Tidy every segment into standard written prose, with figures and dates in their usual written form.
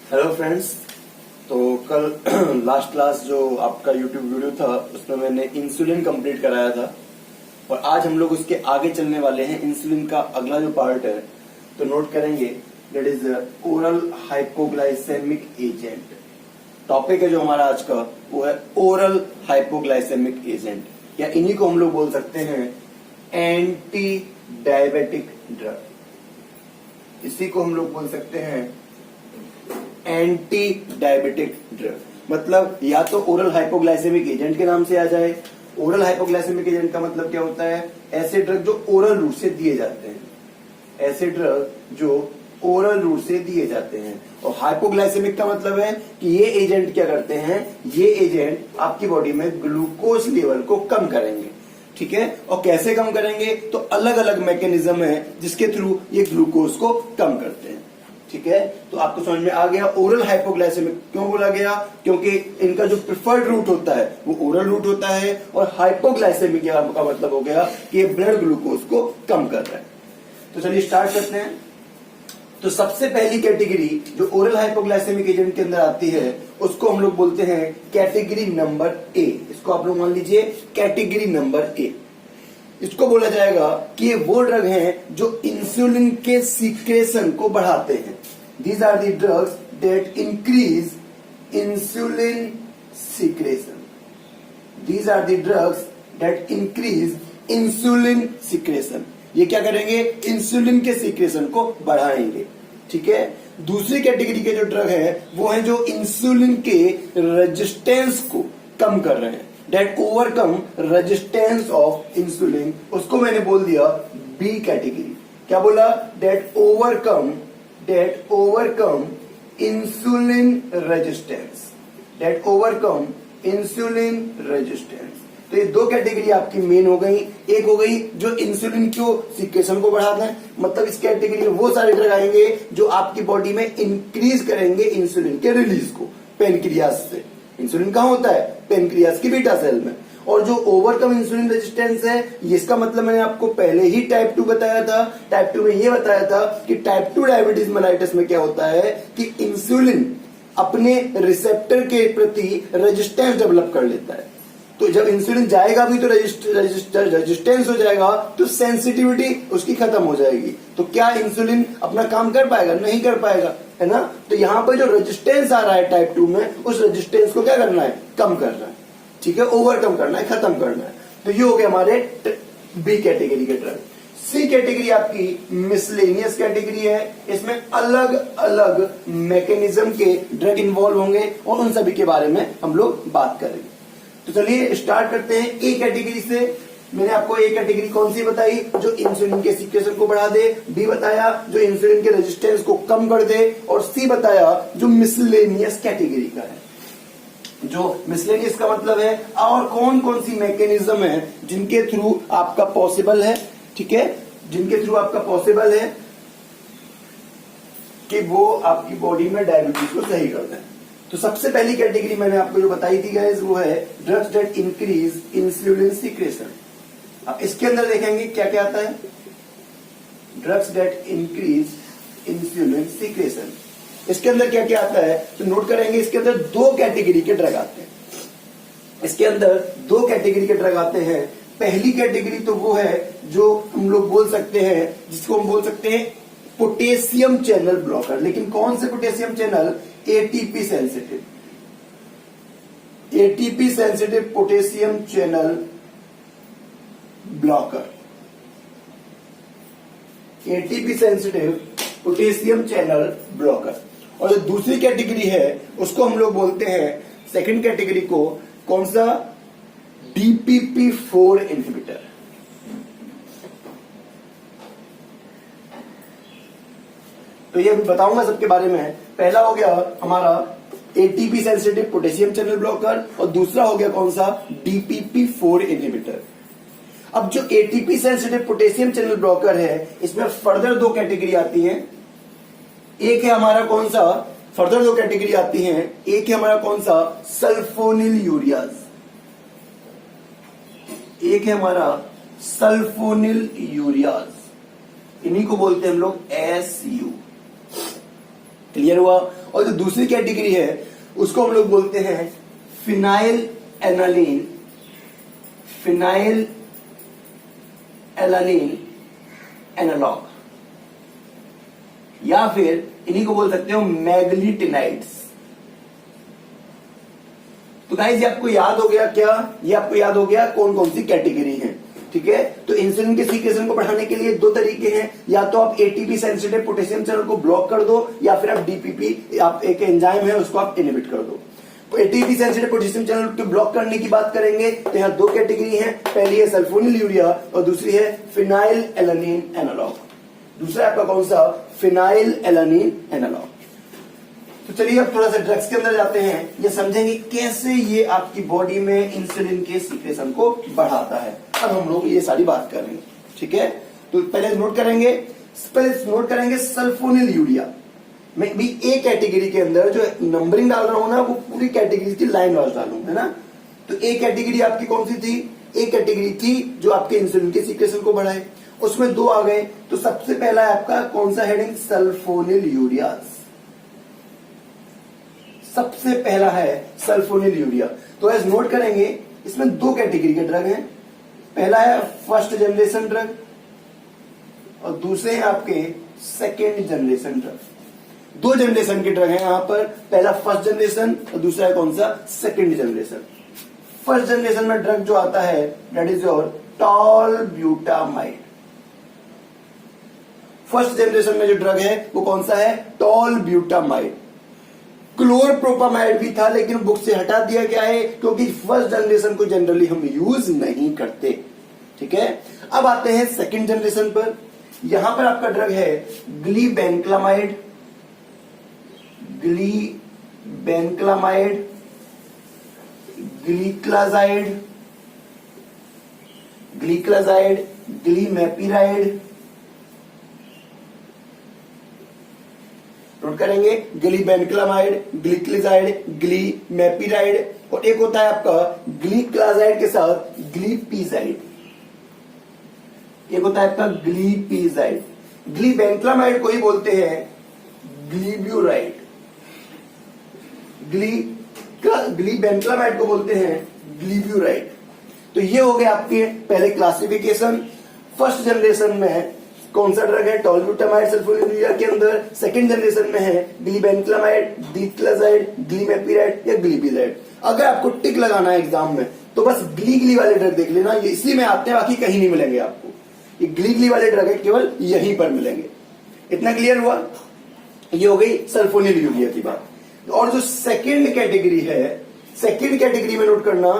Hello friends. तो कल last class जो आपका यूट्यूब वीडियो था उसमें मैंने इंसुलिन कंप्लीट कराया था और आज हम लोग उसके आगे चलने वाले हैं। इंसुलिन का अगला जो पार्ट है तो नोट करेंगे, that is oral hypoglycaemic agent. Topic है जो हमारा आज का वो है ओरल हाइपोग्लाइसेमिक एजेंट, या इन्हीं को हम लोग बोल सकते हैं एंटी डायबिटिक ड्रग। इसी को हम लोग बोल सकते हैं एंटी डायबिटिक ड्रग। मतलब या तो ओरल हाइपोग्लाइसेमिक एजेंट के नाम से आ जाए। ओरल हाइपोग्लाइसेमिक एजेंट का मतलब क्या होता है? ऐसे ड्रग जो ओरल रूट से दिए जाते हैं, ऐसे ड्रग जो ओरल रूट से दिए जाते हैं। और हाइपोग्लाइसेमिक का मतलब है कि ये एजेंट क्या करते हैं, ये एजेंट आपकी बॉडी में ग्लूकोज लेवल को कम करेंगे। ठीक है, और कैसे कम करेंगे? तो अलग अलग मैकेनिज्म है जिसके थ्रू ये ग्लूकोज को कम करते हैं। ठीक है, तो आपको समझ में आ गया ओरल हाइपोग्लाइसेमिक क्यों बोला गया? क्योंकि इनका जो प्रिफर्ड रूट होता है वो ओरल रूट होता है, और हाइपोग्लाइसेमिक का मतलब हो गया कि ये ब्लड ग्लूकोज को कम कर रहा है। तो चलिए स्टार्ट करते हैं। तो सबसे पहली कैटेगरी जो ओरल हाइपोग्लाइसेमिक एजेंट के अंदर आती है उसको हम लोग बोलते हैं कैटेगरी नंबर ए। इसको आप लोग मान लीजिए कैटेगरी नंबर ए। इसको बोला जाएगा कि ये वो ड्रग हैं जो इंसुलिन के सीक्रेशन को बढ़ाते हैं। These are the drugs that increase insulin secretion. These are the drugs that increase insulin secretion. ये क्या करेंगे? इंसुलिन के सीक्रेशन को बढ़ाएंगे। ठीक है, दूसरी कैटेगरी के जो ड्रग है वो है जो इंसुलिन के रेजिस्टेंस को कम कर रहे हैं, that overcome resistance of insulin. उसको मैंने बोल दिया बी कैटेगरी। क्या बोला? That overcome insulin resistance, that overcome insulin resistance. तो ये दो कैटेगरी आपकी मेन हो गई। एक हो गई जो इंसुलिन को सीक्रेशन को बढ़ाते हैं, मतलब इस कैटेगरी में वो सारे ड्रग आएंगे जो आपकी बॉडी में इंक्रीज करेंगे इंसुलिन के रिलीज को पेनक्रियास से। इंसुलिन कहाँ होता है? पेनक्रियास की बीटा सेल में। और जो ओवरकम इंसुलिन रेजिस्टेंस है, इसका मतलब मैंने आपको पहले ही टाइप 2 बताया था। टाइप 2 में ये बताया था कि टाइप 2 डायबिटीज मेलाइटिस में क्या होता है कि इंसुलिन अपने रिसेप्टर के प्रति रेजिस्टेंस डेवलप कर लेता है। तो जब इंसुलिन जाएगा भी तो रेजिस्टेंस हो जाएगा, तो सेंसिटिविटी उसकी खत्म हो जाएगी। तो क्या इंसुलिन अपना काम कर पाएगा? नहीं कर पाएगा, है ना। तो यहाँ पर जो रेजिस्टेंस आ रहा है टाइप 2 में, उस रेजिस्टेंस को क्या करना है? कम करना है। ठीक है, ओवरकम करना है, खत्म करना है। तो ये हो गया हमारे बी कैटेगरी के ड्रग। सी कैटेगरी आपकी मिसलेनियस कैटेगरी है। इसमें अलग अलग मैकेनिज्म के ड्रग इन्वॉल्व होंगे और उन सभी के बारे में हम लोग बात करेंगे। तो चलिए स्टार्ट करते हैं ए कैटेगरी से। मैंने आपको ए कैटेगरी कौन सी बताई? जो इंसुलिन के सीक्रेशन को बढ़ा दे। बी बताया जो इंसुलिन के रेजिस्टेंस को कम कर दे। और सी बताया जो मिसलेनियस कैटेगरी का है। जो मिसलेनियस का मतलब है और कौन कौन सी मैकेनिज्म है जिनके थ्रू आपका पॉसिबल है, ठीक है, जिनके थ्रू आपका पॉसिबल है कि वो आपकी बॉडी में डायबिटीज को सही कर दें। तो सबसे पहली कैटेगरी मैंने आपको जो बताई थी गाइस वो है drugs that increase insulin secretion. अब इसके अंदर देखेंगे क्या क्या आता है। Drugs that increase insulin secretion, इसके अंदर क्या क्या आता है तो नोट करेंगे। इसके अंदर दो कैटेगरी के ड्रग आते हैं। इसके अंदर दो कैटेगरी के ड्रग आते हैं। पहली कैटेगरी तो वो है जो हम लोग बोल सकते हैं, जिसको हम बोल सकते हैं पोटेशियम चैनल ब्लॉकर। लेकिन कौन से potassium channel? ATP sensitive, ATP sensitive potassium channel blocker, ATP sensitive potassium channel blocker. और जो दूसरी कैटेगरी है उसको हम लोग बोलते हैं, सेकंड कैटेगरी को कौन सा? DPP4 inhibitor. तो ये बताऊंगा सबके बारे में। पहला हो गया हमारा ATP sensitive potassium channel blocker और दूसरा हो गया कौन सा? DPP4 inhibitor. अब जो ATP sensitive potassium channel blocker है इसमें फर्दर दो कैटेगरी आती हैं। एक है हमारा कौन सा? फर्दर दो कैटेगरी आती हैं। एक है हमारा कौन सा? Sulphonyl ureas. एक है हमारा सल्फोनिल यूरियाज, इन्हीं को बोलते हैं हम लोग SU। क्लियर हुआ? और जो दूसरी कैटेगरी है उसको हम लोग बोलते हैं phenylalanine, phenylalanine analogue, या फिर इन्हीं को बोल सकते हो मैग्लीटिनाइड्स। तो गाइस ये आपको याद हो गया क्या? ये आपको याद हो गया कौन कौन सी कैटेगरी है, ठीक है। तो इंसुलिन के सीक्रेशन को बढ़ाने के लिए दो तरीके हैं, या तो आप एटीपी सेंसिटिव पोटेशियम चैनल को ब्लॉक कर दो, या फिर आप डीपीपी, आप एक एंजाइम है उसको आप इनहिबिट कर दो। तो एटीपी सेंसिटिव पोटेशियम चैनल को ब्लॉक करने की बात करेंगे तो यहाँ दो कैटेगरी है, पहली है सल्फोनिल यूरिया और दूसरी है फिनाइल एलानीन एनालॉग। दूसरा आपका कौन सा? Phenylalanine analogue. तो चलिए अब थोड़ा सा ड्रग्स के अंदर जाते हैं, ये समझेंगे कैसे ये आपकी बॉडी में इंसुलिन के सीक्रेशन को बढ़ाता है। अब हम लोग ये सारी बात करेंगे, ठीक है। तो पहले नोट करेंगे सल्फोनिल यूरिया मैं भी एक कैटेगरी के अंदर जो नंबरिंग डाल रहा हूं ना वो पूरी कैटेगरी की लाइन वाइज डालूंगा, है ना। तो एक कैटेगरी आपकी कौन सी थी? एक कैटेगरी थी जो आपके इंसुलिन के सीक्रेशन को बढ़ाए, उसमें दो आ गए। तो सबसे पहला है आपका कौन सा हेडिंग? Sulphonyl ureas. सबसे पहला है सल्फोनिल यूरिया। तो एज नोट करेंगे इसमें दो कैटेगरी के ड्रग हैं, पहला है फर्स्ट जनरेशन ड्रग और दूसरे हैं आपके सेकेंड जनरेशन ड्रग। दो जनरेशन के ड्रग हैं यहां पर, पहला फर्स्ट जनरेशन और दूसरा है कौन सा? Second generation. फर्स्ट जनरेशन में ड्रग जो आता है that is your टॉलब्यूटामाइड। First generation में जो ड्रग है वो कौन सा है? टॉलब्यूटामाइड। क्लोरप्रोपामाइड भी था लेकिन बुक से हटा दिया गया है क्योंकि फर्स्ट जनरेशन को जनरली हम यूज नहीं करते, ठीक है। अब आते हैं सेकेंड जनरेशन पर। यहां पर आपका ड्रग है ग्लीबेनक्लामाइड, ग्लीबेनक्लामाइड, ग्लीक्लाजाइड, ग्लीक्लाजाइड, ग्लीमेपिराइड। नोट करेंगे ग्लीबेनक्लामाइड, ग्लीक्लाजाइड, ग्लीमेपिराइड, और एक होता है आपका ग्लीक्लाजाइड के साथ ग्लीपीजाइड। एक होता है आपका ग्लीपीजाइड। ग्लीबेनक्लामाइड को ही बोलते हैं ग्लीब्यूराइड। ग्लीबेनक्लामाइड को बोलते हैं ग्लीब्यूराइड। तो ये हो गए आपके पहले क्लासिफिकेशन। फर्स्ट जनरेशन में कौन सा ड्रग है? टॉलब्यूटामाइड सल्फोनिल यूरिया के अंदर। सेकेंड जनरेशन में है ग्लीबेनक्लामाइड, ग्लीक्लाजाइड, ग्लीमेपिराइड या ग्लीपीजाइड। अगर आपको टिक लगाना है एग्जाम में तो बस ग्ली वाले ड्रग देख लेना, ये इसी में आते हैं, बाकी कहीं नहीं मिलेंगे आपको। ये ग्ली वाले ड्रग है, केवल यहीं पर मिलेंगे। इतना क्लियर हुआ? ये हो गई सल्फोनिल यूरिया की बात। और जो सेकेंड कैटेगरी है, सेकेंड कैटेगरी में नोट करना,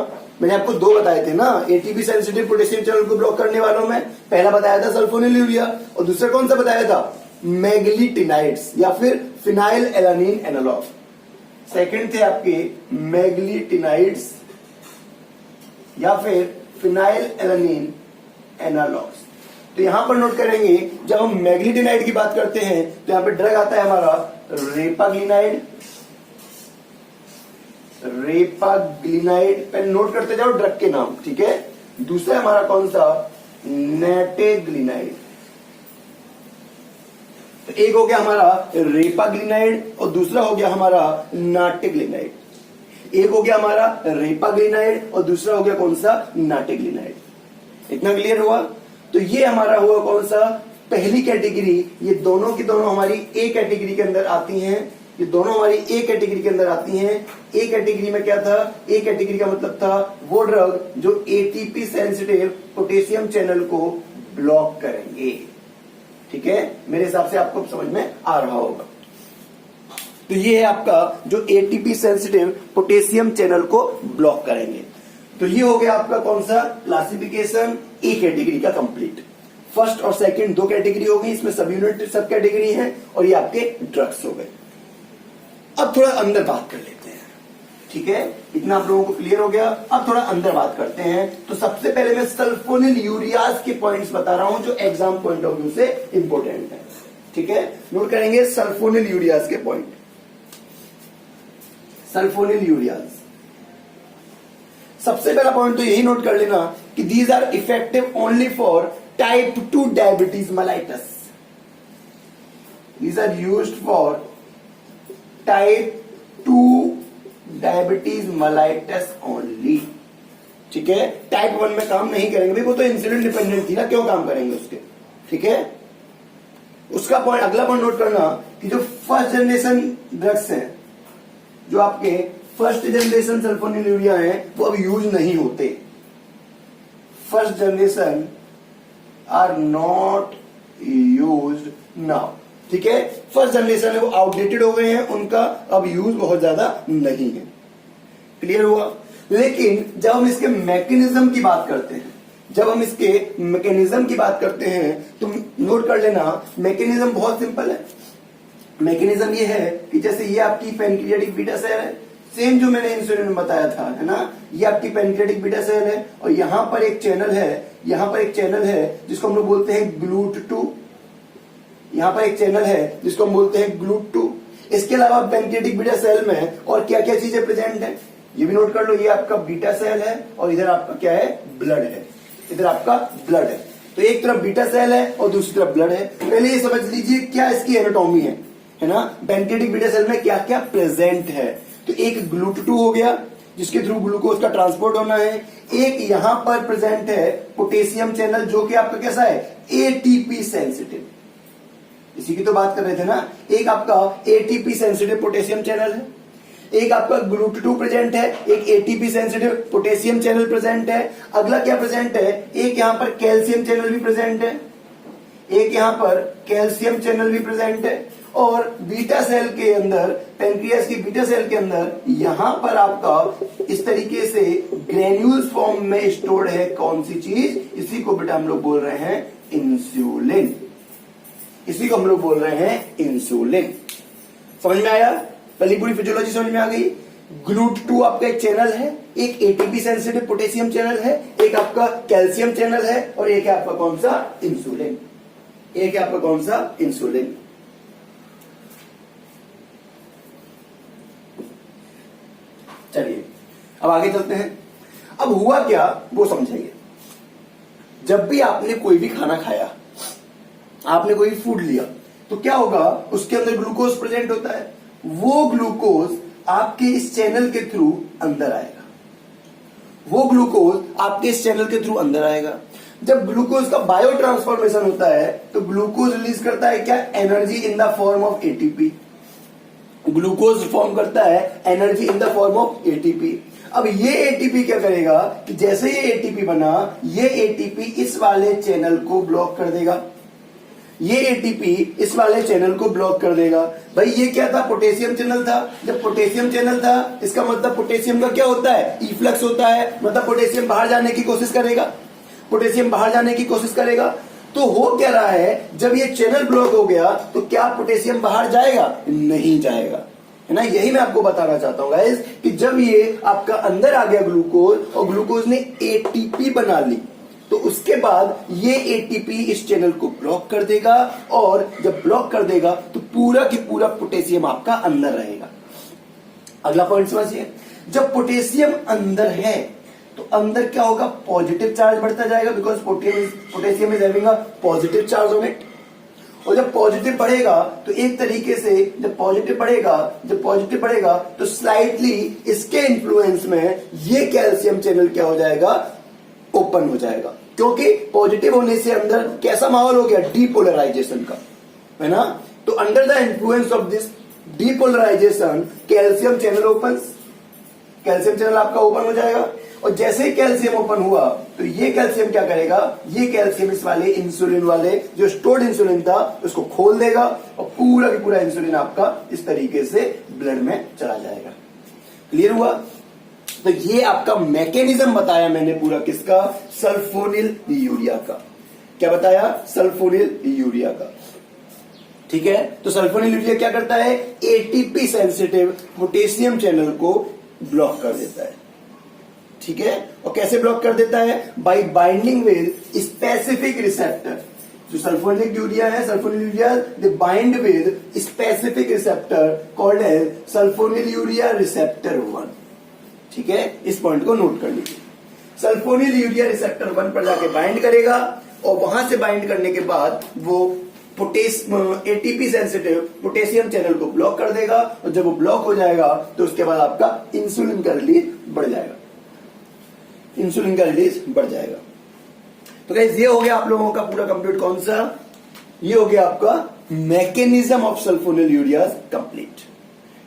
मैंने आपको दो बताए थे ना एटीपी सेंसिटिव पोटेशियम चैनल को ब्लॉक करने वालों में। पहला बताया था सल्फोनिल यूरिया और दूसरा कौन सा बताया था? मैग्लीटिनाइड्स या फिर फिनाइल एलानीन एनालॉग। सेकेंड थे आपके मैग्लीटिनाइड्स या फिर फिनाइल एलानीन एनालॉग्स। तो यहां पर नोट करेंगे जब हम मैग्लीटिनाइड की बात करते हैं तो यहां पर ड्रग आता है हमारा रेपाग्लिनाइड, रेपाग्लिनाइड। पहले नोट करते जाओ ड्रग के नाम, ठीक है। दूसरा हमारा कौन सा? नेटेग्लिनाइड। तो एक हो गया हमारा रेपाग्लिनाइड और दूसरा हो गया हमारा नाटेग्लिनाइड। एक हो गया हमारा रेपाग्लिनाइड और दूसरा हो गया कौन सा? नाटेग्लिनाइड। इतना क्लियर हुआ? तो ये हमारा हुआ कौन सा? पहली कैटेगरी। ये दोनों की दोनों हमारी ए कैटेगरी के अंदर आती हैं। ये दोनों हमारी ए कैटेगरी के अंदर आती हैं। ए कैटेगरी में क्या था? ए कैटेगरी का मतलब था वो ड्रग जो एटीपी सेंसिटिव पोटेशियम चैनल को ब्लॉक करेंगे, ठीक है। मेरे हिसाब से आपको समझ में आ रहा होगा। तो ये है आपका जो एटीपी सेंसिटिव पोटेशियम चैनल को ब्लॉक करेंगे। तो ये हो गया आपका कौन सा? क्लासिफिकेशन ए कैटेगरी का कंप्लीट। फर्स्ट और सेकंड दो कैटेगरी हो गई, इसमें सब यूनिट सब कैटेगरी है और ये आपके ड्रग्स हो गए। अब थोड़ा अंदर बात कर लेते हैं, ठीक है। इतना आप लोगों को क्लियर हो गया। अब थोड़ा अंदर बात करते हैं। तो सबसे पहले मैं सल्फोनिल यूरियाज के पॉइंट्स बता रहा हूं जो एग्जाम पॉइंट ऑफ व्यू से इंपोर्टेंट है, ठीक है। नोट करेंगे सल्फोनिल यूरियाज के पॉइंट। सल्फोनिल यूरियाज, सबसे पहला पॉइंट तो यही नोट कर लेना कि these are effective only for type 2 diabetes mellitus. These are used for type 2 diabetes mellitus only. ठीक है, टाइप 1 में काम नहीं करेंगे भाई, वो तो इंसुलिन डिपेंडेंट थी ना, क्यों काम करेंगे उसके। ठीक है, उसका पॉइंट, अगला पॉइंट नोट करना कि जो फर्स्ट जनरेशन ड्रग्स हैं, जो आपके फर्स्ट जनरेशन सल्फोनिलूरिया है, वो अब यूज नहीं होते। First generation are not used now. ठीक है, फर्स्ट जनरेशन है वो आउटडेटेड हो गए हैं, उनका अब यूज बहुत ज्यादा नहीं है। क्लियर हुआ। लेकिन जब हम इसके मैकेनिज्म की बात करते हैं, जब हम इसके मैकेनिज्म की बात करते हैं तो नोट कर लेना, मैकेनिज्म बहुत सिंपल है। मैकेनिज्म ये है कि जैसे ये आपकी पैनक्रियाटिक बीटा सेल है, सेम जो मैंने इंसुलिन में बताया था, है ना, ये आपकी पैनक्रियाटिक बीटा सेल है, और यहां पर एक चैनल है, यहां पर एक चैनल है जिसको हम लोग बोलते हैं GLUT2। यहां पर एक चैनल है जिसको हम बोलते हैं GLUT2। इसके अलावा पैनक्रियाटिक बीटा सेल में और क्या क्या चीजें प्रेजेंट है, ये भी नोट कर लो। ये आपका बीटा सेल है और इधर आपका क्या है, ब्लड है। इधर आपका ब्लड है, तो एक तरफ बीटा सेल है और दूसरी तरफ ब्लड है। पहले ये समझ लीजिए क्या इसकी एनाटॉमी है ना, पैनक्रियाटिक बीटा सेल में क्या क्या प्रेजेंट है। तो एक GLUT2 हो गया जिसके थ्रू ग्लूकोज का ट्रांसपोर्ट होना है। एक यहां पर प्रेजेंट है पोटेशियम चैनल, जो कि आपका कैसा है, एटीपी सेंसिटिव। इसी की तो बात कर रहे थे ना। एक आपका एटीपी सेंसिटिव पोटेशियम चैनल है, एक आपका GLUT2 प्रेजेंट है, एक ATP sensitive potassium channel present है। अगला क्या प्रेजेंट है, एक यहां पर कैल्शियम चैनल भी प्रेजेंट है, एक यहां पर कैल्शियम चैनल भी प्रेजेंट है। और बीटा सेल के अंदर, पेनक्रियास की बीटा सेल के अंदर यहां पर आपका इस तरीके से ग्रेन्यूल्स फॉर्म में स्टोर्ड है कौन सी चीज, इसी को बेटा हम लोग बोल रहे हैं इंसुलिन। इसी को हम लोग बोल रहे हैं इंसुलिन। समझ में आया, पहली पूरी फिजियोलॉजी समझ में आ गई। GLUT2 आपका एक चैनल है, एक एटीपी सेंसिटिव पोटेशियम चैनल है, एक आपका कैल्शियम चैनल है, और एक है आपका कौन सा, इंसुलिन। एक है आपका कौन सा, इंसुलिन। चलिए अब आगे चलते हैं। अब हुआ क्या वो समझेंगे। जब भी आपने कोई भी खाना खाया, आपने कोई फूड लिया, तो क्या होगा, उसके अंदर ग्लूकोज प्रेजेंट होता है। वो ग्लूकोज आपके इस चैनल के थ्रू अंदर आएगा, वो ग्लूकोज आपके इस चैनल के थ्रू अंदर आएगा। जब ग्लूकोज का बायो ट्रांसफॉर्मेशन होता है तो ग्लूकोज रिलीज करता है क्या, energy in the form of ATP. Glucose form करता है energy in the form of ATP. अब ये एटीपी क्या करेगा कि जैसे ये एटीपी बना, ये एटीपी इस वाले चैनल को ब्लॉक कर देगा, ये एटीपी इस वाले चैनल को ब्लॉक कर देगा। भाई ये क्या था, पोटेशियम चैनल था। जब पोटेशियम चैनल था, इसका मतलब पोटेशियम का क्या होता है, इफ्लक्स होता है, मतलब पोटेशियम बाहर जाने की कोशिश करेगा, पोटेशियम बाहर जाने की कोशिश करेगा। तो हो क्या रहा है, जब ये चैनल ब्लॉक हो गया तो क्या पोटेशियम बाहर जाएगा, नहीं जाएगा, है ना। यही मैं आपको बताना चाहता हूं गाइस कि जब ये आपका अंदर आ गया ग्लूकोज, और ग्लूकोज ने एटीपी बना ली, तो उसके बाद ये एटीपी इस चैनल को ब्लॉक कर देगा, और जब ब्लॉक कर देगा तो पूरा की पूरा पोटेशियम आपका अंदर रहेगा। अगला पॉइंट समझिए, जब पोटेशियम अंदर है तो अंदर क्या होगा, पॉजिटिव चार्ज बढ़ता जाएगा, because potassium is having a positive charge on it. और जब पॉजिटिव बढ़ेगा तो एक तरीके से जब पॉजिटिव बढ़ेगा तो स्लाइटली इसके इन्फ्लुएंस में ये कैल्शियम चैनल क्या हो जाएगा, ओपन हो जाएगा, क्योंकि पॉजिटिव होने से अंदर कैसा माहौल हो गया, डीपोलराइजेशन का, है ना। तो under the influence of this depolarisation calcium channel opens, calcium channel आपका ओपन हो जाएगा। और जैसे ही कैल्शियम ओपन हुआ तो ये कैल्शियम क्या करेगा, ये कैल्शियम इस वाले इंसुलिन वाले जो स्टोर्ड इंसुलिन था उसको खोल देगा, और पूरा का पूरा इंसुलिन आपका इस तरीके से ब्लड में चला जाएगा। क्लियर हुआ। तो ये आपका मैकेनिज्म बताया मैंने पूरा, किसका, सल्फोनिल यूरिया का। क्या बताया, सल्फोनिल यूरिया का। ठीक है, तो सल्फोनिल यूरिया क्या करता है, एटीपी सेंसिटिव पोटेशियम चैनल को ब्लॉक कर देता है। ठीक है, और कैसे ब्लॉक कर देता है, by binding with specific receptor. जो सल्फोनिल यूरिया है, sulfonylurea they bind with specific receptor called as sulfonylurea receptor 1। ठीक है, इस पॉइंट को नोट कर लीजिए। सल्फोनिल यूरिया रिसेप्टर 1 पर जाके बाइंड करेगा, और वहां से बाइंड करने के बाद वो एटीपी सेंसिटिव पोटेशियम चैनल को ब्लॉक कर देगा, और जब वो ब्लॉक हो जाएगा तो उसके बाद आपका इंसुलिन का रिलीज बढ़ जाएगा, इंसुलिन का रिलीज बढ़ जाएगा। तो गाइस ये हो गया आप लोगों का पूरा कंप्लीट। कौन सा? ये हो गया आपका मैकेनिज्म ऑफ सल्फोनिलयूरियाज कंप्लीट।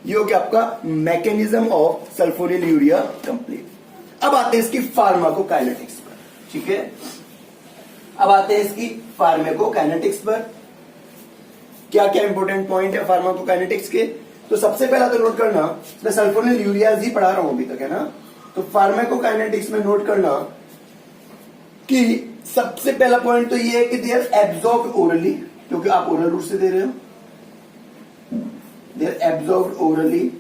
ये हो गया आपका मैकेनिज्म ऑफ सल्फोनिलयूरिया कंप्लीट। अब आते हैं इसकी फार्माकोकाइनेटिक्स पर, ठीक है। अब आते हैं इसकी फार्माकोकाइनेटिक्स पर। क्या क्या इंपॉर्टेंट पॉइंट है फार्माकोकाइनेटिक्स के? तो सबसे पहला तो नोट करना, मैं सल्फोनिलयूरियाज ही पढ़ा रहा हूं अभी तक, है ना। तो फार्माकोकाइनेटिक्स में नोट करना कि सबसे पहला पॉइंट तो ये है कि दे आर एब्जॉर्ब्ड ओरली, क्योंकि आप ओरल रूट से दे रहे हो। They are absorbed orally,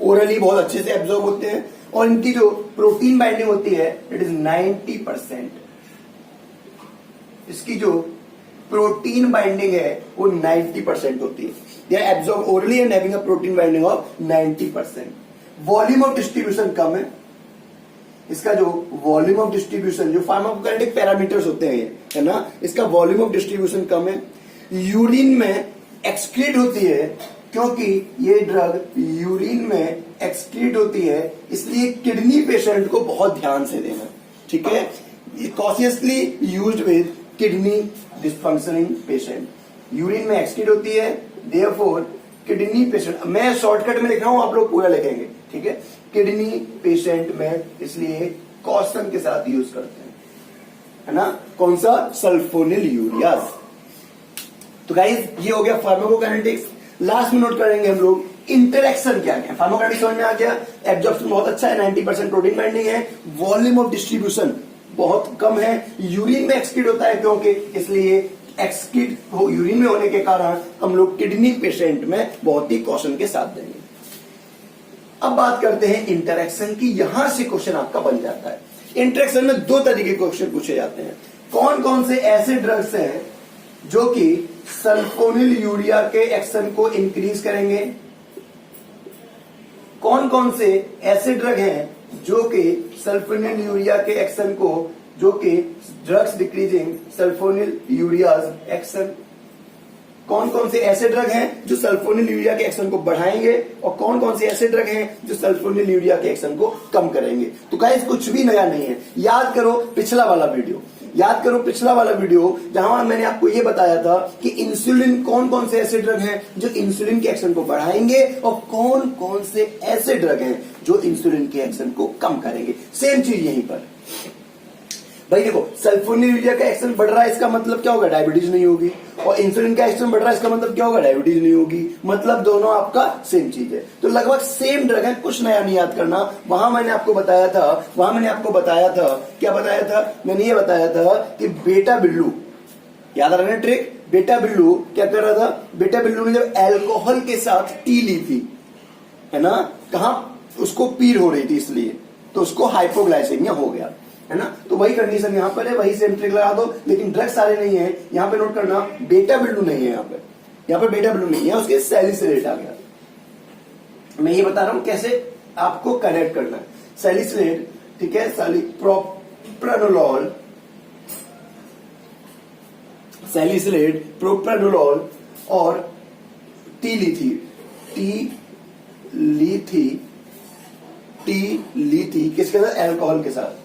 orally बहुत अच्छे से एब्जॉर्ब होते हैं, और इनकी जो प्रोटीन बाइंडिंग होती है इट इज 90%। इसकी जो प्रोटीन बाइंडिंग है वो 90% होती है। They are absorb orally and having a protein binding of 90%। Volume of distribution कम है। इसका जो वॉल्यूम ऑफ डिस्ट्रीब्यूशन, जो फार्माकोकाइनेटिक पैरामीटर्स होते हैं, है ना, इसका वॉल्यूम ऑफ डिस्ट्रीब्यूशन कम है। यूरिन में एक्सक्रीट होती है, क्योंकि ये ड्रग यूरिन में एक्सक्रीट होती है, इसलिए किडनी पेशेंट को बहुत ध्यान से देना, ठीक है। Cautiously used with kidney dysfunctioning patient. Urine में एक्सक्रीट होती है, देयरफॉर किडनी पेशेंट, मैं शॉर्टकट में लिख रहा हूं, आप लोग पूरा लिखेंगे, ठीक है। किडनी पेशेंट में इसलिए कॉशन के साथ यूज करते हैं, है ना। कौन सा? सल्फोनिलयूरियाज। तो गाइस ये हो गया फार्माकोकाइनेटिक्स। लास्ट में नोट करेंगे हम लोग इंटरेक्शन क्या है। फार्माकोकाइनेटिक्स समझ में आ गया, एब्जॉर्प्शन बहुत अच्छा है, 90% प्रोटीन बाइंडिंग है, वॉल्यूम ऑफ डिस्ट्रीब्यूशन बहुत कम है, यूरिन में एक्सक्रीट होता है, क्योंकि इसलिए एक्सक्रीट हो यूरिन में होने के कारण हम लोग किडनी पेशेंट में बहुत ही कॉशन के साथ देंगे। अब बात करते हैं इंटरेक्शन की। यहां से क्वेश्चन आपका बन जाता है। इंटरेक्शन में दो तरीके के क्वेश्चन पूछे जाते हैं। कौन कौन से ऐसे ड्रग्स हैं जो कि सल्फोनिलयूरिया के एक्शन को इंक्रीज करेंगे? कौन कौन से ऐसे ड्रग हैं जो कि सल्फोनिलयूरिया के एक्शन को, जो कि ड्रग्स डिक्रीजिंग सल्फोनिलयूरियाज एक्शन, कौन कौन से ऐसे ड्रग हैं जो सल्फोनिलयूरिया के एक्शन को बढ़ाएंगे, और कौन कौन से ऐसे ड्रग हैं जो सल्फोनिलयूरिया के एक्शन को कम करेंगे। तो गाइस कुछ भी नया नहीं है। याद करो पिछला वाला वीडियो, याद करो पिछला वाला वीडियो, जहां मैंने आपको यह बताया था कि इंसुलिन, कौन कौन से ऐसे ड्रग हैं जो इंसुलिन के एक्शन को बढ़ाएंगे, और कौन कौन से ऐसे ड्रग हैं जो इंसुलिन के एक्शन को कम करेंगे। सेम चीज यहीं पर। भाई देखो, सल्फोनिलयूरिया का एक्शन बढ़ रहा है, इसका मतलब क्या होगा? डायबिटीज नहीं होगी। और इंसुलिन का एक्शन बढ़ रहा है, इसका मतलब क्या होगा? डायबिटीज नहीं होगी। मतलब दोनों आपका सेम चीज है। तो लगभग सेम ड्रग है, कुछ नया नहीं याद करना। वहां मैंने आपको बताया था, क्या बताया था? मैंने ये बताया था कि बेटा बिल्लू, याद आ रहा है ट्रिक? बेटा बिल्लू क्या कर रहा था? बेटा बिल्लू ने जब एल्कोहल के साथ टी ली थी, है ना, कहा उसको पीर हो रही थी, इसलिए तो उसको हाइपोग्लाइसेमिया हो गया, है ना। तो वही कंडीशन यहां पर है, वही सेम ट्रिक लगा दो। लेकिन ड्रग सारे नहीं है। यहां पे नोट करना, बेटा बिल्लू नहीं है, यहां पे बेटा बिल्लू नहीं है, उसके सैलिसिलेट आ गया। मैं ये बता रहा हूं कैसे आपको कनेक्ट करना है। सैलिसिलेट, ठीक है, प्रोप्रानोलॉल, सैलिसिलेट, प्रोप्रानोलॉल और टी ली थी किसके साथ? एल्कोहल के साथ।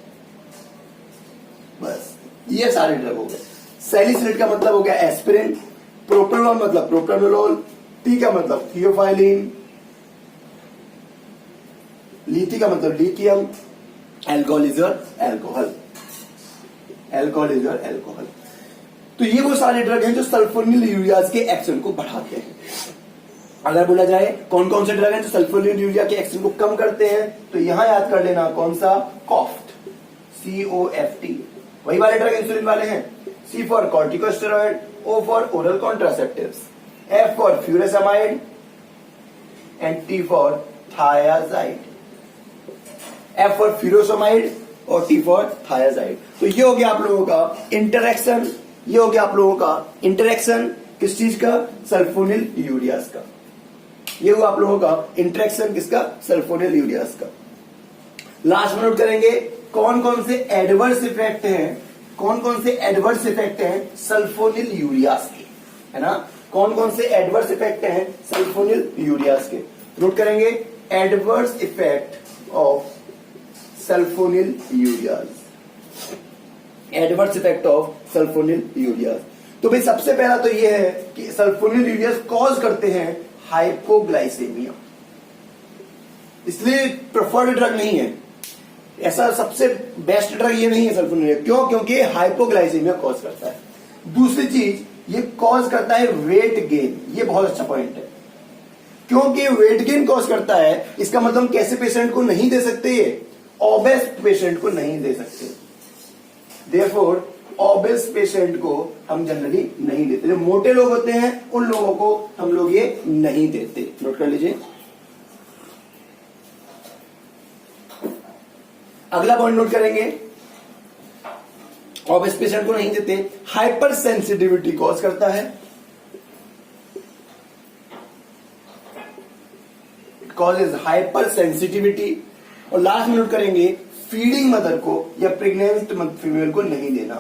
बस ये सारे ड्रग हो गए। सैलिसिलेट का मतलब हो गया एस्पिरिन, प्रोप्रानोलॉल मतलब प्रोप्रानोलॉल, टी का मतलब थियोफाइलिन, लीथी का मतलब lithium, alcohol is alcohol, alcohol is alcohol. तो ये वो सारे ड्रग हैं जो सल्फोनिलयूरियाज के एक्शन को बढ़ाते हैं। अगर बोला जाए कौन कौन से ड्रग हैं जो सल्फोनिलयूरिया के एक्शन को कम करते हैं, तो यहां याद कर लेना कौन सा? कॉफ्ट, COFT, वही वाले ड्रग इंसुलिन वाले हैं। C for corticosteroid, O for oral contraceptives, F for furosemide and T for thiazide. F for furosemide और T फॉर थायाजाइड। तो ये हो गया आप लोगों का इंटरेक्शन, ये हो गया आप लोगों का इंटरेक्शन किस चीज का? सल्फोनिलयूरियाज का। ये हुआ आप लोगों का इंटरेक्शन किसका? सल्फोनिलयूरियाज का। लास्ट में नोट करेंगे कौन कौन से एडवर्स इफेक्ट हैं, कौन कौन से एडवर्स इफेक्ट हैं सल्फोनिलयूरियाज के। है ना। कौन कौन से एडवर्स इफेक्ट हैं सल्फोनिल यूरियाज के, नोट करेंगे। Adverse effect of sulphonyl ureas, adverse effect of sulphonyl ureas. तो भाई सबसे पहला तो यह है कि सल्फोनिल यूरियाज कॉज करते हैं हाइपोग्लाइसेमिया, इसलिए प्रेफर्ड ड्रग नहीं है, ऐसा सबसे बेस्ट ड्रग ये नहीं है सल्फोनिल। क्यों? क्योंकि हाइपोग्लाइसेमिया कॉज करता है। दूसरी चीज ये कॉज करता है वेट गेन, ये बहुत अच्छा पॉइंट है। क्योंकि वेट गेन कॉज करता है, इसका मतलब हम कैसे पेशेंट को नहीं दे सकते, ये ओबेस पेशेंट को नहीं दे सकते। देयरफॉर ओबेस पेशेंट को हम जनरली नहीं देते। जो मोटे लोग होते हैं उन लोगों को हम लोग ये नहीं देते, नोट कर लीजिए। अगला पॉइंट नोट करेंगे, ओबेस पेशेंट को नहीं देते। हाइपर सेंसिटिविटी कॉज करता है, इट कॉजेज हाइपर सेंसिटिविटी। और लास्ट में नोट करेंगे, फीडिंग मदर को या प्रेग्नेंट फीमेल को नहीं देना,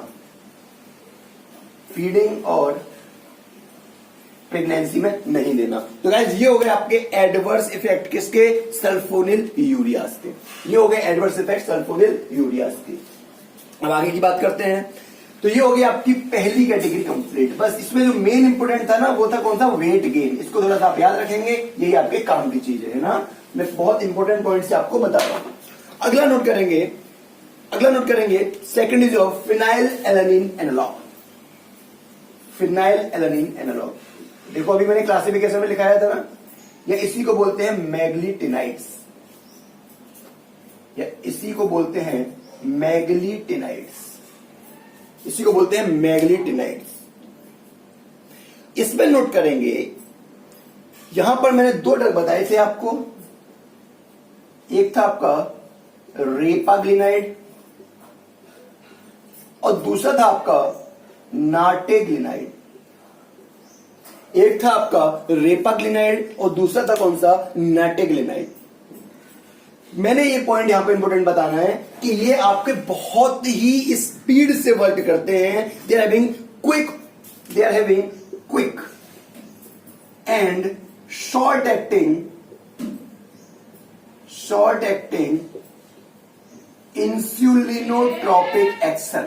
फीडिंग और प्रेगनेंसी में नहीं देना। तो गाइस ये हो गए आपके एडवर्स इफेक्ट किसके, सल्फोनिल यूरियाज के। ये हो गए एडवर्स इफेक्ट सल्फोनिल यूरियाज के। अब आगे की बात करते हैं। तो ये हो गई आपकी पहली कैटेगरी कंप्लीट। बस इसमें जो मेन इंपोर्टेंट था ना वो था कौन सा, वेट गेन। इसको थोड़ा सा आप याद रखेंगे, यही आपके काम की चीज है ना। मैं बहुत इंपॉर्टेंट पॉइंट से आपको बता रहा हूं। अगला नोट करेंगे second is of phenylalanine analogue. Phenylalanine analogue, देखो अभी मैंने क्लासिफिकेशन में लिखाया था ना, या इसी को बोलते हैं मैग्लीटिनाइड्स, या इसी को बोलते हैं मैग्लीटिनाइड्स, इसी को बोलते हैं मैग्लीटिनाइड्स। इसमें नोट करेंगे, यहां पर मैंने दो ड्रग बताए थे आपको, एक था आपका रेपाग्लिनाइड और दूसरा था आपका नार्टेग्लिनाइड। एक था आपका रेपाग्लिनाइड और दूसरा था कौन सा, नार्टेग्लिनाइड। मैंने ये पॉइंट यहां पे इंपोर्टेंट बताना है कि ये आपके बहुत ही स्पीड से वर्क करते हैं। They are having quick and short acting insulinotropic action.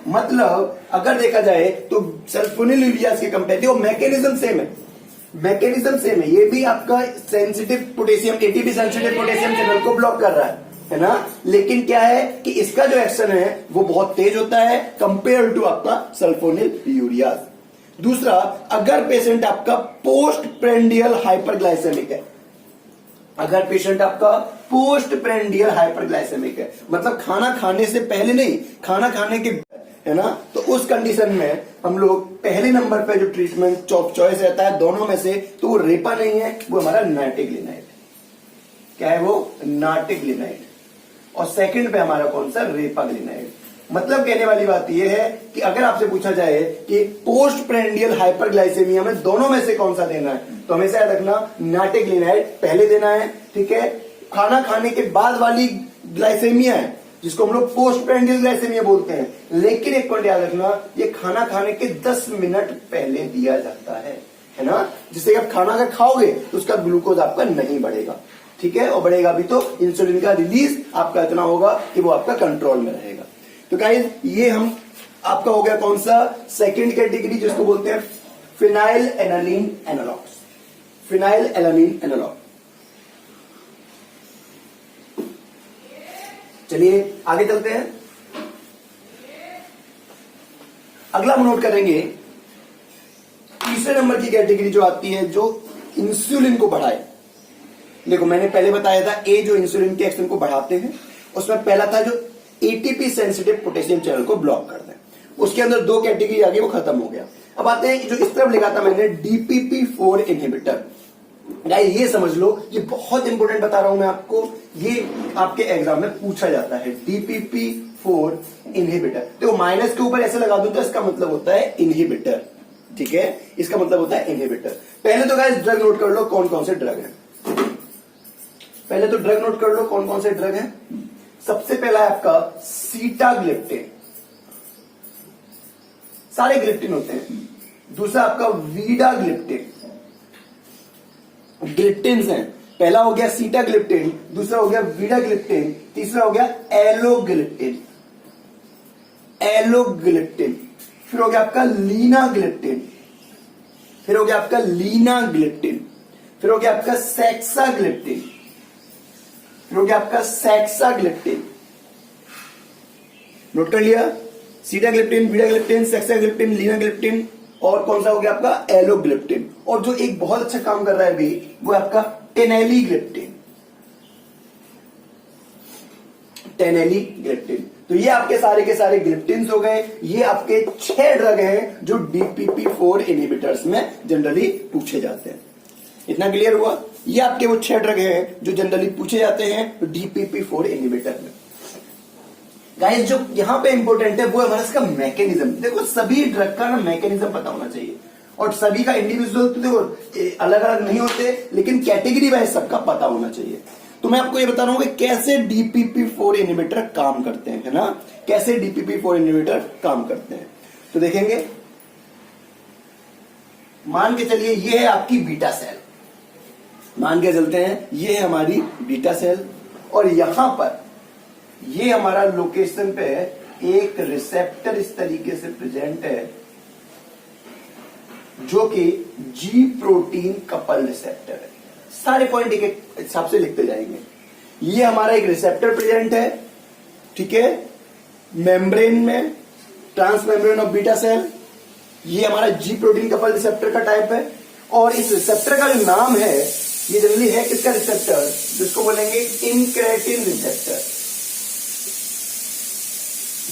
मतलब अगर देखा जाए तो सल्फोनिल यूरियाज के कंपेरेटिव मैकेनिज्म सेम है, ये भी आपका sensitive potassium, ATP sensitive potassium channel को ब्लॉक कर रहा है ना। लेकिन क्या है कि इसका जो एक्शन है वो बहुत तेज होता है कंपेयर टू आपका सल्फोनिल यूरियाज। दूसरा, अगर पेशेंट आपका पोस्ट प्रेंडियल हाइपरग्लाइसेमिक है, अगर पेशेंट आपका पोस्ट प्रेंडियल हाइपरग्लाइसेमिक है, मतलब खाना खाने से पहले नहीं, खाना खाने के, है ना, तो उस कंडीशन में हम लोग पहले नंबर पे जो ट्रीटमेंट चॉइस रहता है दोनों में से, तो वो रेपा नहीं है, वो हमारा नार्टेग्लिनाइड। क्या है वो, नार्टेग्लिनाइड। और सेकंड पे हमारा कौन सा, रेपाग्लिनाइड। मतलब कहने वाली बात यह है कि अगर आपसे पूछा जाए कि पोस्ट प्रेंडियल हाइपरग्लाइसेमिया में दोनों में से कौन सा देना है, तो हमेशा याद रखना नार्टेग्लिनाइड पहले देना है, ठीक है। खाना खाने के बाद वाली ग्लाइसेमिया है जिसको हम लोग पोस्ट प्रेंडियल ग्लाइसेमिया बोलते हैं, लेकिन एक पॉइंट याद रखना, ये खाना खाने के 10 मिनट पहले दिया जाता है ना, जिससे आप खाना अगर खाओगे तो उसका ग्लूकोज आपका नहीं बढ़ेगा, ठीक है। और बढ़ेगा भी तो इंसुलिन का रिलीज आपका इतना होगा कि वो आपका कंट्रोल में रहेगा। तो गाइस ये हम आपका हो गया कौन सा, सेकंड कैटेगरी, जिसको बोलते हैं phenylalanine analogues. Phenylalanine analogue. चलिए आगे चलते हैं। अगला हम नोट करेंगे तीसरे नंबर की कैटेगरी जो आती है जो इंसुलिन को बढ़ाए। देखो मैंने पहले बताया था ए जो इंसुलिन के एक्शन को बढ़ाते हैं, उसमें पहला था जो एटीपी सेंसिटिव पोटेशियम चैनल को ब्लॉक कर दें। उसके अंदर दो कैटेगरी आ गई, वो खत्म हो गया। अब आते हैं जो इस तरफ लिखा था मैंने DPP-4 इनहिबिटर। गाइस ये समझ लो, ये बहुत इंपॉर्टेंट बता रहा हूं मैं आपको, ये आपके एग्जाम में पूछा जाता है। DPP-4 इनहिबिटर, तो माइनस के ऊपर ऐसे लगा दूं तो इसका मतलब होता है इनहिबिटर, ठीक है, इसका मतलब होता है इनहिबिटर। पहले तो गाइस ड्रग नोट कर लो कौन कौन से ड्रग हैं। पहले तो ड्रग नोट कर लो कौन कौन से ड्रग हैं। सबसे पहला है आपका सीटाग्लिप्टिन, सारे ग्लिप्टिन होते हैं, दूसरा आपका वीडाग्लिप्टिन, ग्लिप्टिन्स हैं। पहला हो गया सीटाग्लिप्टिन, दूसरा हो गया वीडाग्लिप्टिन, तीसरा हो गया एलोग्लिप्टिन, एलोग्लिप्टिन। फिर हो गया आपका लीनाग्लिप्टिन, फिर हो गया आपका लीनाग्लिप्टिन, फिर हो गया आपका सेक्साग्लिप्टिन, फिर हो गया आपका सेक्साग्लिप्टिन। नोट कर लिया? सीटाग्लिप्टिन, वीडाग्लिप्टिन, सेक्साग्लिप्टिन, लीनाग्लिप्टिन और कौन सा हो गया आपका एलोग्लिप्टिन। और जो एक बहुत अच्छा काम कर रहा है अभी वो आपका टेनेलीग्लिप्टिन, टेनेलीग्लिप्टिन। तो ये आपके सारे के सारे ग्लिप्टिन्स हो गए। ये आपके 6 ड्रग हैं जो DPP-4 इनहिबिटर्स में जनरली पूछे जाते हैं। इतना क्लियर हुआ? ये आपके वो 6 ड्रग हैं जो जनरली पूछे जाते हैं DPP-4 इनहिबिटर में। गाइस जो यहां पे इंपॉर्टेंट है वो है हमारा इसका मैकेनिज्म। देखो सभी ड्रग का ना मैकेनिज्म पता होना चाहिए और सभी का इंडिविजुअल तो देखो अलग अलग नहीं होते, लेकिन कैटेगरी वाइज सबका पता होना चाहिए। तो मैं आपको ये बता रहा हूं कि कैसे DPP-4 इनहिबिटर काम करते हैं, है ना? कैसे DPP-4 इनहिबिटर काम करते हैं तो देखेंगे। मान के चलिए ये है आपकी बीटा सेल, मान के चलते हैं ये है हमारी बीटा सेल और यहां पर ये हमारा लोकेशन पे एक रिसेप्टर इस तरीके से प्रेजेंट है जो कि जी प्रोटीन कपल रिसेप्टर है। सारे पॉइंट एक एक हिसाब से लिखते जाएंगे। ये हमारा एक रिसेप्टर प्रेजेंट है, ठीक है, मेम्ब्रेन में, transmembrane of beta cell. ये हमारा जी प्रोटीन कपल रिसेप्टर का टाइप है और इस रिसेप्टर का जो नाम है ये जनरली है किसका रिसेप्टर, जिसको बोलेंगे incretin receptor.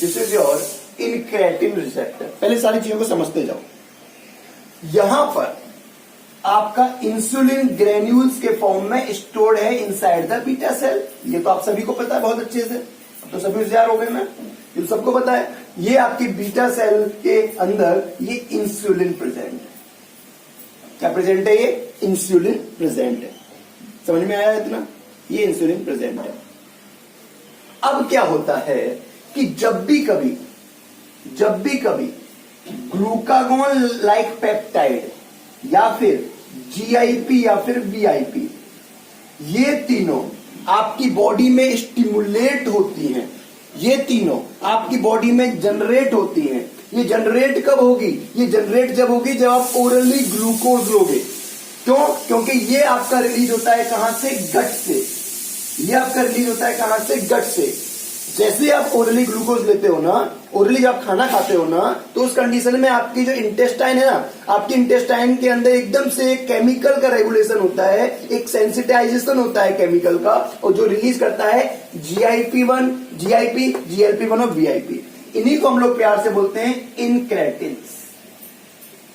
This is your incretin receptor. पहले सारी चीजों को समझते जाओ। यहां पर आपका इंसुलिन ग्रेन्यूल्स के फॉर्म में स्टोर्ड है इनसाइड द बीटा सेल। ये तो आप सभी को पता है बहुत अच्छे से, तो सभी होशियार हो गए ना, ये सबको पता है। ये आपकी बीटा सेल के अंदर ये इंसुलिन प्रेजेंट है। क्या प्रेजेंट है? ये इंसुलिन प्रेजेंट है। समझ में आया इतना? ये इंसुलिन प्रेजेंट है। अब क्या होता है कि जब भी कभी ग्लूकागोन लाइक पेप्टाइड या फिर जीआईपी या फिर वीआईपी, ये तीनों आपकी बॉडी में स्टिमुलेट होती हैं, ये तीनों आपकी बॉडी में जनरेट होती हैं। ये जनरेट कब होगी? ये जनरेट जब होगी जब आप ओरली ग्लूकोज लोगे। क्यों? क्योंकि ये आपका रिलीज होता है कहां से? गट से। ये आपका रिलीज होता है कहां से? गट से। जैसे आप ओरली ग्लूकोज लेते हो ना, ओरली जब आप खाना खाते हो ना, तो उस कंडीशन में आपकी जो इंटेस्टाइन है ना, आपकी इंटेस्टाइन के अंदर एकदम से एक केमिकल का रेगुलेशन होता है, एक सेंसिटाइजेशन होता है केमिकल का, और जो रिलीज करता है GIP-1, GIP, GLP-1 और VIP। इन्हीं को हम लोग प्यार से बोलते हैं इनक्रेटिन्स।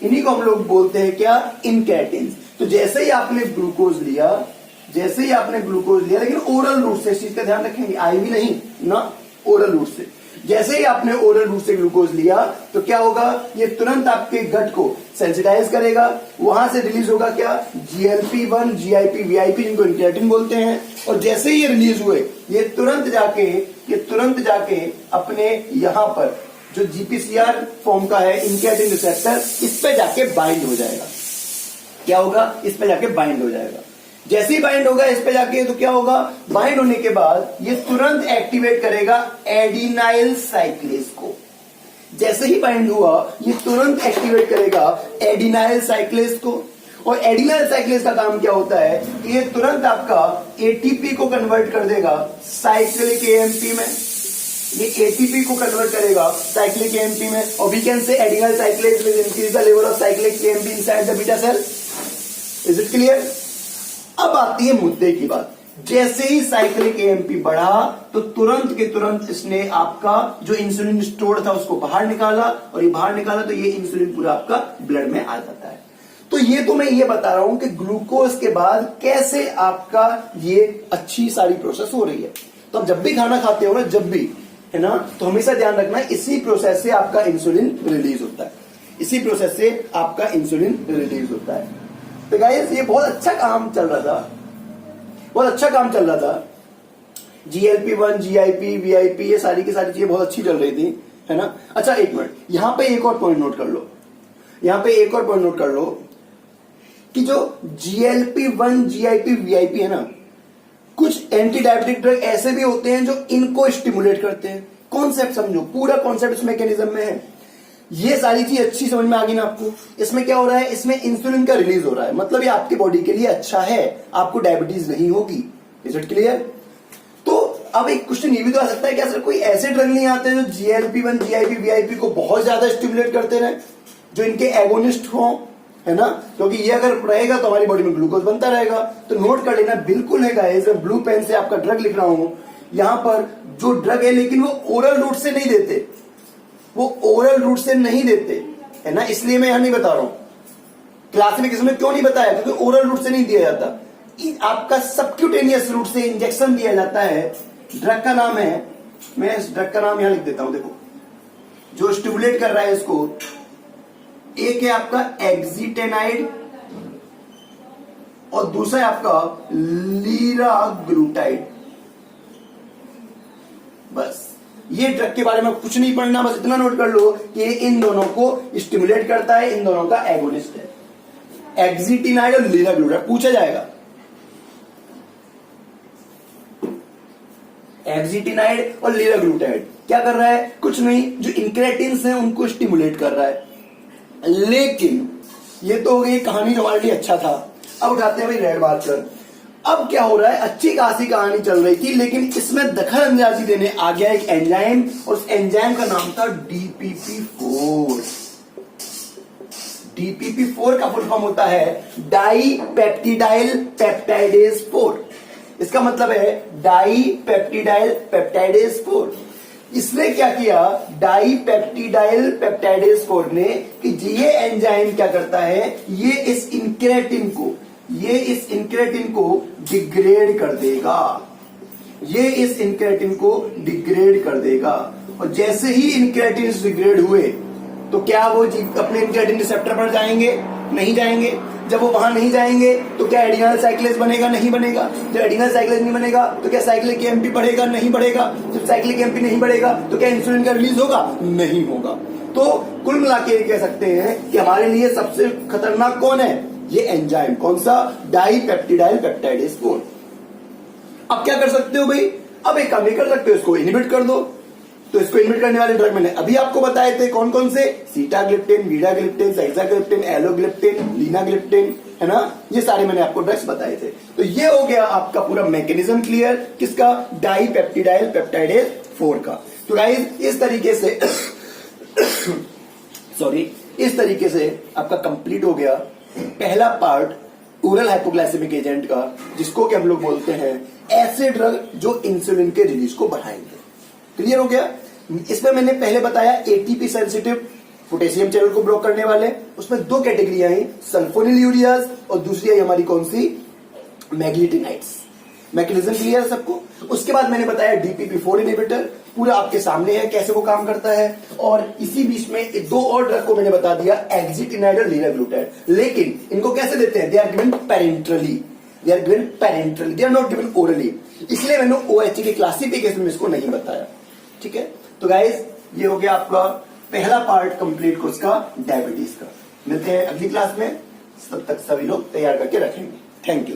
इन्हीं को हम लोग बोलते हैं क्या? इनक्रेटिन्स। तो जैसे ही आपने ग्लूकोज लिया, लेकिन ओरल रूट से, इस चीज का ध्यान रखेंगे, IV नहीं ना, ओरल रूट से। जैसे ही आपने ओरल रूट से ग्लूकोज लिया तो क्या होगा? ये तुरंत आपके गट को सेंसिटाइज करेगा, वहां से रिलीज होगा क्या? GLP-1, GIP, VIP, जिनको इंक्रेटिन बोलते हैं। और जैसे ही ये रिलीज हुए, ये तुरंत जाके अपने यहां पर जो GPCR फॉर्म का है इंक्रेटिन रिसेप्टर, इस पे जाके बाइंड हो जाएगा। क्या होगा? इस पे जाके बाइंड हो जाएगा। जैसे ही बाइंड होगा इस पे जाके, तो क्या होगा? बाइंड होने के बाद ये तुरंत एक्टिवेट करेगा एडिनाइल साइक्लेज को। जैसे ही बाइंड हुआ ये तुरंत एक्टिवेट करेगा एडिनाइल साइक्लेज को। और एडिनाइल साइक्लेज का काम क्या होता है कि ये तुरंत आपका ATP को कन्वर्ट कर देगा साइक्लिक AMP में। ये ATP को कन्वर्ट करेगा साइक्लिक AMP में। और we can say adenylyl cyclase will increase the level of cyclic AMP inside the beta cell. Is it clear? अब आती है मुद्दे की बात। जैसे ही साइक्लिक AMP बढ़ा तो तुरंत के तुरंत इसने आपका जो इंसुलिन स्टोर था उसको बाहर निकाला, और ये बाहर निकाला तो ये इंसुलिन पूरा आपका ब्लड में आ जाता है। तो ये तो मैं ये बता रहा हूं कि ग्लूकोज के बाद कैसे आपका ये अच्छी सारी प्रोसेस हो रही है। तो आप जब भी खाना खाते हो ना, जब भी, है ना, तो हमेशा ध्यान रखना इसी प्रोसेस से आपका इंसुलिन रिलीज होता है। इसी प्रोसेस से आपका इंसुलिन रिलीज होता है। तो गाइस ये बहुत अच्छा काम चल रहा था, GLP-1, GIP, VIP, ये सारी की सारी चीजें बहुत अच्छी चल रही थी, है ना। अच्छा एक मिनट, यहां पे एक और पॉइंट नोट कर लो। यहां पे एक और पॉइंट नोट कर लो कि जो GLP-1 GIP VIP है ना, कुछ एंटी डायबिटिक ड्रग ऐसे भी होते हैं जो इनको स्टिमुलेट करते हैं। कॉन्सेप्ट समझो, पूरा कॉन्सेप्ट इस मैकेनिज्म में है। ये सारी चीज अच्छी समझ में आ गई ना आपको। इसमें क्या हो रहा है, इसमें इंसुलिन का रिलीज हो रहा है, मतलब ये आपकी बॉडी के लिए अच्छा है, आपको डायबिटीज नहीं होगी। Is it clear? तो अब एक क्वेश्चन ये भी तो आ सकता है कि सर कोई ऐसे ड्रग नहीं आते जो GLP-1 GIP VIP को बहुत ज्यादा स्टिमुलेट करते रहे, जो इनके एगोनिस्ट हो, है ना? क्योंकि ये अगर रहेगा तो हमारी बॉडी में ग्लूकोज बनता रहेगा। तो नोट कर लेना, बिल्कुल है गाइस, ब्लू पेन से आपका ड्रग लिख रहा हूं, यहां पर जो ड्रग है, लेकिन वो ओरल रूट से नहीं देते, वो ओरल रूट से नहीं देते, है ना? इसलिए मैं यहां नहीं बता रहा हूं। क्लासिफिकेशन में क्यों नहीं बताया? क्योंकि ओरल रूट से नहीं दिया जाता, आपका सबक्यूटेनियस रूट से इंजेक्शन दिया जाता है। ड्रग का नाम है, मैं इस ड्रग का नाम यहां लिख देता हूं, देखो जो स्टिमुलेट कर रहा है इसको, एक है आपका एक्जिटेनाइड और दूसरा है आपका लीराग्लूटाइड। बस ये ड्रग के बारे में कुछ नहीं पढ़ना, बस इतना नोट कर लो कि इन दोनों को स्टिमुलेट करता है, इन दोनों का एगोनिस्ट है, एक्जिटेनाइड और लीराग्लूटाइड। पूछा जाएगा एक्जिटेनाइड और लीराग्लूटाइड क्या कर रहा है? कुछ नहीं, जो इंक्रेटिन्स हैं उनको स्टिमुलेट कर रहा है। लेकिन ये तो हो गई कहानी जो हमारे लिए अच्छा था। अब उठाते हैं भाई रेड मार्कर। अब क्या हो रहा है, अच्छी खासी कहानी चल रही थी, लेकिन इसमें दखल अंदाजी देने आ गया एक एंजाइम, और उस एंजाइम का नाम था DPP-4। DPP-4 का फुल फॉर्म होता है डाईपेप्टिडाइल पेप्टाइडेज 4। इसका मतलब है डाईपेप्टिडाइल पेप्टाइडेज 4। इसने क्या किया, डाईपेप्टिडाइल पेप्टाइडेज 4 ने, कि ये एंजाइम क्या करता है, ये इस इंक्रेटिन को डिग्रेड कर देगा, ये इस इंक्रेटिन को डिग्रेड कर देगा। और जैसे ही इंक्रेटिन डिग्रेड हुए तो क्या वो अपने इंक्रेटिन रिसेप्टर पर जाएंगे? नहीं जाएंगे। जब वो वहां नहीं जाएंगे तो क्या एडिनल साइक्लेज बनेगा? नहीं बनेगा। जब एडिनल साइक्लेज नहीं बनेगा तो क्या साइक्लिक एमपी बढ़ेगा? नहीं बढ़ेगा। जब साइक्लिक एमपी नहीं बढ़ेगा तो क्या इंसुलिन का रिलीज होगा? नहीं होगा। तो कुल मिला के कह सकते हैं कि हमारे लिए सबसे खतरनाक कौन है? ये एंजाइम। कौन सा? डाईपेप्टिडाइल पेप्टाइडेज 4। अब क्या कर सकते हो भाई? अब एक काम नहीं कर सकते हो, इसको इनहिबिट कर दो। तो इसको इनहिबिट करने वाले ड्रग मैंने अभी आपको बताए थे, कौन कौन से? सीटाग्लिप्टिन, वीडाग्लिप्टिन, साइक्साग्लिप्टिन, एलोग्लिप्टिन, लीनाग्लिप्टिन, है ना? ये सारे मैंने आपको ड्रग्स बताए थे। तो ये हो गया आपका पूरा मैकेनिज्म क्लियर, किसका? डाईपेप्टिडाइल पेप्टाइडेज 4 का। तो गाइस इस तरीके से इस तरीके से आपका कंप्लीट हो गया पहला पार्ट ओरल हाइपोग्लाइसेमिक एजेंट का, जिसको कि हम लोग बोलते हैं ऐसे ड्रग जो इंसुलिन के रिलीज को बढ़ाएंगे। क्लियर हो गया? इसमें मैंने पहले बताया एटीपी सेंसिटिव पोटेशियम चैनल को ब्लॉक करने वाले, उसमें दो कैटेगरियां हैं, सल्फोनिलयूरियाज और दूसरी है हमारी कौन सी? मैग्नेटिनाइड्स। मैकेनिज्म क्लियर है सबको? उसके बाद मैंने बताया DPP-4 इनहिबिटर, पूरा आपके सामने है कैसे वो काम करता है। और इसी बीच में दो और ड्रग को मैंने बता दिया, एक्जिटेनाइड और लीराग्लूटाइड। लेकिन इनको कैसे देते हैं? They are given parenterally, they are not given orally. इसलिए मैंने OH के क्लासिफिकेशन में इसको नहीं बताया। ठीक है? तो गाइज ये हो गया आपका पहला पार्ट कंप्लीट कोर्स का डायबिटीज का। मिलते हैं अगली क्लास में, तब तक सभी लोग तैयार करके रखेंगे। Thank you.